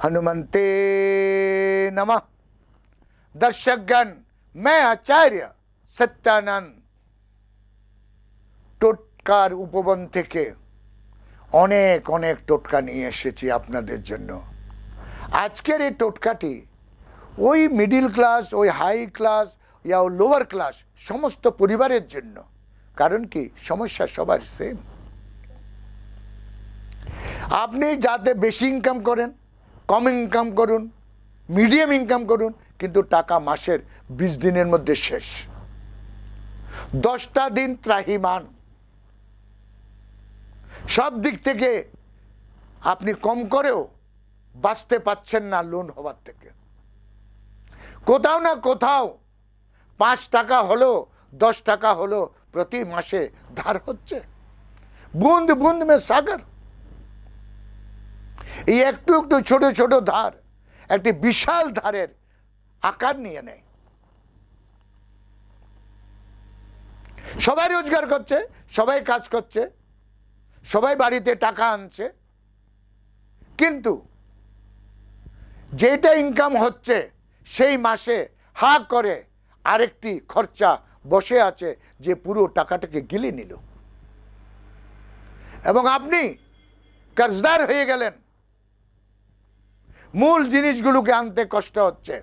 हनुमंते नमः। दर्शकगण, मैं आचार्य सत्यानंद টোটকার উপবন থেকে অনেক অনেক টোটকা নিয়ে এসেছি আপনাদের জন্য। আজকের এই টোটকাটি ওই মিডিল ক্লাস, ওই হাই ক্লাস ইয়া লোয়ার ক্লাস সমস্ত পরিবারের জন্য। কারণ কি, সমস্যা সবার সেম। আপনি যাতে বেশি ইনকাম করেন, কম ইনকাম করুন, মিডিয়াম ইনকাম করুন, কিন্তু টাকা মাসের 20 দিনের মধ্যে শেষ। 10টা দিন ত্রাহিমাম। সব দিক থেকে আপনি কম করেও বাঁচতে পাচ্ছেন না লোন হওয়ার থেকে। কোথাও না কোথাও 5 টাকা হলো 10 টাকা হলো প্রতি মাসে ধার হচ্ছে। বুঁদ বুঁদ মে সাগর। এই একটু একটু ছোট ছোট ধার একটি বিশাল ধারের আকার নিয়ে নেয়। সবাই রোজগার করছে, সবাই কাজ করছে, সবাই বাড়িতে টাকা আনছে, কিন্তু যেটা ইনকাম হচ্ছে সেই মাসে হা করে আরেকটি খরচা বসে আছে যে পুরো টাকাটাকে গিলে নিল, এবং আপনি কর্জদার হয়ে গেলেন। মূল জিনিসগুলোকে আনতে কষ্ট হচ্ছে।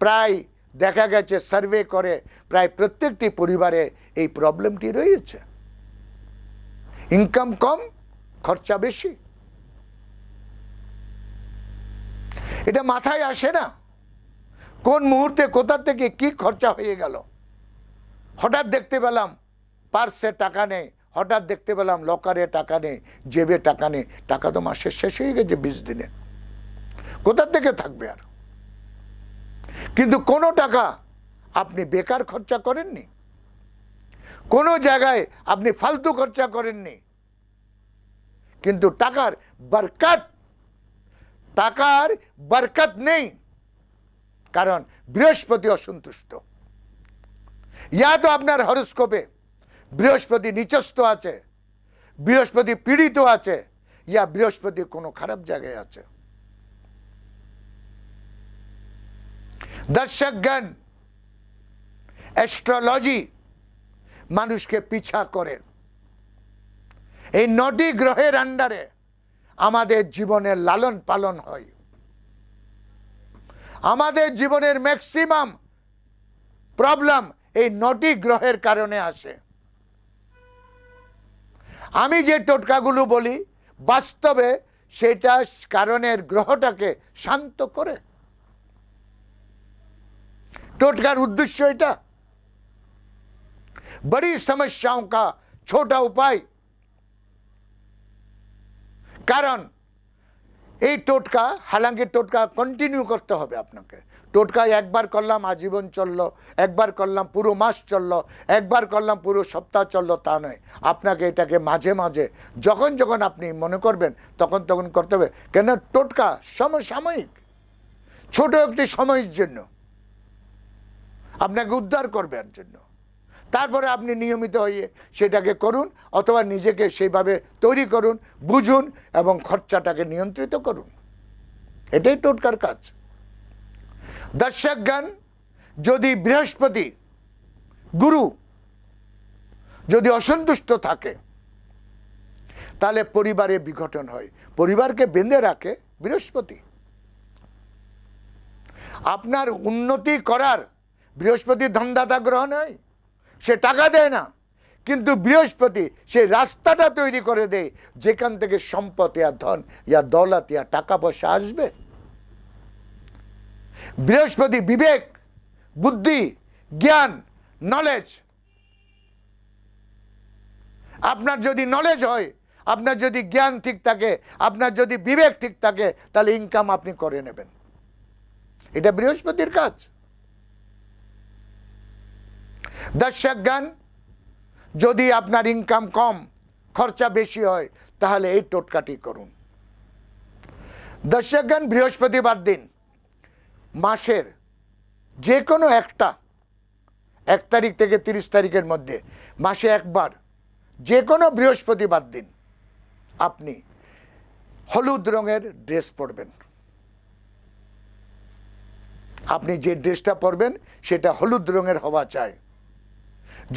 প্রায় দেখা গেছে, সার্ভে করে প্রায় প্রত্যেকটি পরিবারে এই প্রবলেমটি রয়েছে। ইনকাম কম, খরচা বেশি। এটা মাথায় আসে না কোন মুহূর্তে কোথা থেকে কি খরচা হয়ে গেল। হঠাৎ দেখতে পেলাম পার্সে টাকা নেই, হঠাৎ দেখতে পেলাম লকারে টাকা নেই, জেবে টাকা নেই। টাকা তো মাসের শেষ হয়ে গেছে 20 দিনে, কোথা থেকে থাকবে আর? কিন্তু কোনো টাকা আপনি বেকার খরচা করেননি, কোনো জায়গায় আপনি ফালতু খরচা করেননি, কিন্তু টাকার বরকত নেই। কারণ বৃহস্পতি অসন্তুষ্ট। ইয়া তো আপনার হরোস্কোপে বৃহস্পতি নিচস্থ আছে, বৃহস্পতি পীড়িত আছে, ইয়া বৃহস্পতি কোনো খারাপ জায়গায় আছে। দর্শকগণ, অ্যাস্ট্রোলজি মানুষকে পিছা করে। এই 9টি গ্রহের আন্ডারে আমাদের জীবনের লালন পালন হয়। আমাদের জীবনের ম্যাক্সিমাম প্রবলেম এই 9টি গ্রহের কারণে আসে। আমি যে টোটকাগুলো বলি, বাস্তবে সেটা কারণের গ্রহটাকে শান্ত করে। টোটকার উদ্দেশ্য এটা। बड़ी समस्याओं का छोटा उपाय। কারণ এই টোটকা, হালাঙ্কি টোটকা কন্টিনিউ করতে হবে আপনাকে। টোটকা একবার করলাম আজীবন চললো, একবার করলাম পুরো মাস চললো, একবার করলাম পুরো সপ্তাহ চললো, তা নয়। আপনাকে এটাকে মাঝে মাঝে যখন যখন আপনি মনে করবেন তখন তখন করতে হবে। কেন? টোটকা সমসাময়িক, ছোট একটি সময়ের জন্য আপনাকে উদ্ধার করবার জন্য। তারপরে আপনি নিয়মিত হয়ে সেটাকে করুন, অথবা নিজেকে সেইভাবে তৈরি করুন, বুঝুন এবং খরচাটাকে নিয়ন্ত্রিত করুন। এটাই টোটকার কাজ। দর্শকগণ, যদি বৃহস্পতি গুরু যদি অসন্তুষ্ট থাকে তাহলে পরিবারে বিঘটন হয়। পরিবারকে বেঁধে রাখে বৃহস্পতি। আপনার উন্নতি করার বৃহস্পতি ধনদাতা গ্রহ নয়, সে টাকা দেয় না, কিন্তু বৃহস্পতি সেই রাস্তাটা তৈরি করে দেয় যেখান থেকে সম্পদ ইয়া ধন ইয়া দৌলত ইয়া টাকা পয়সা আসবে। বৃহস্পতি বিবেক, বুদ্ধি, জ্ঞান, নলেজ। আপনার যদি নলেজ হয়, আপনার যদি জ্ঞান ঠিক থাকে, আপনার যদি বিবেক ঠিক থাকে, তাহলে ইনকাম আপনি করে নেবেন। এটা বৃহস্পতির কাজ। দর্শকগণ, যদি আপনার ইনকাম কম, খরচা বেশি হয়, তাহলে এই টোটকাটি করুন। দর্শকগণ, বৃহস্পতিবার দিন মাসের যে কোনো একটা 1 তারিখ থেকে 30 তারিখের মধ্যে মাসে একবার যে কোনো বৃহস্পতিবার দিন আপনি হলুদ রঙের ড্রেস পরবেন। আপনি যে ড্রেসটা পরবেন সেটা হলুদ রঙের হওয়া চাই।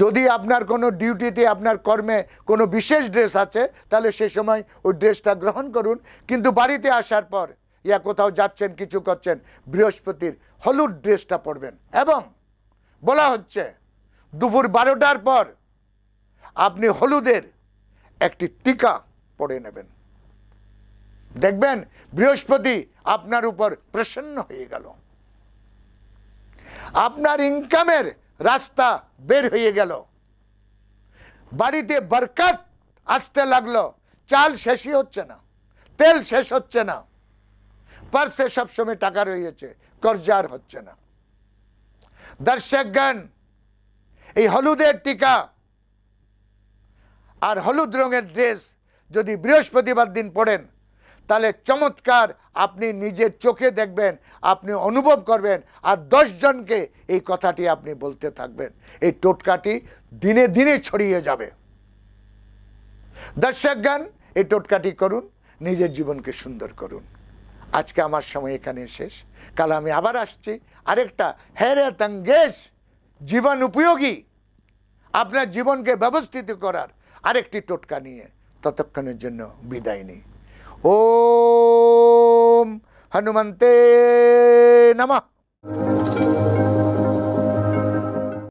যদি আপনার কোনো ডিউটিতে আপনার কর্মে কোনো বিশেষ ড্রেস আছে তাহলে সেই সময় ওই ড্রেসটা গ্রহণ করুন, কিন্তু বাড়িতে আসার পর ইয়া কোথাও যাচ্ছেন কিছু করছেন বৃহস্পতির হলুদ ড্রেসটা পরবেন। এবং বলা হচ্ছে দুপুর 12টার পর আপনি হলুদের একটি টিকা পরে নেবেন, দেখবেন বৃহস্পতি আপনার উপর প্রসন্ন হয়ে গেল, আপনার ইনকামের রাস্তা বের হয়ে গেল, বাড়িতে বরকত আসতে লাগলো, চাল শেষই হচ্ছে না, তেল শেষ হচ্ছে না, পার্সে সবসময় টাকা রয়েছে, কর্জার হচ্ছে না। দর্শকগণ, এই হলুদের টিকা আর হলুদ রঙের ড্রেস যদি বৃহস্পতিবার দিন পড়েন তাহলে চমৎকার আপনি নিজের চোখে দেখবেন, আপনি অনুভব করবেন, আর 10 জনকে এই কথাটি আপনি বলতে থাকবেন। এই টোটকাটি দিনে দিনে ছড়িয়ে যাবে। দর্শকগণ, এই টোটকাটি করুন, নিজের জীবনকে সুন্দর করুন। আজকে আমার সময় এখানে শেষ। কাল আমি আবার আসছি আরেকটা हैरत अंगेज জীবন উপযোগী আপনার জীবনকে ব্যবস্থিত করার আরেকটি টোটকা নিয়ে। ততক্ষণের জন্য বিদায় নিই। ওম হনুমন্তে নমঃ।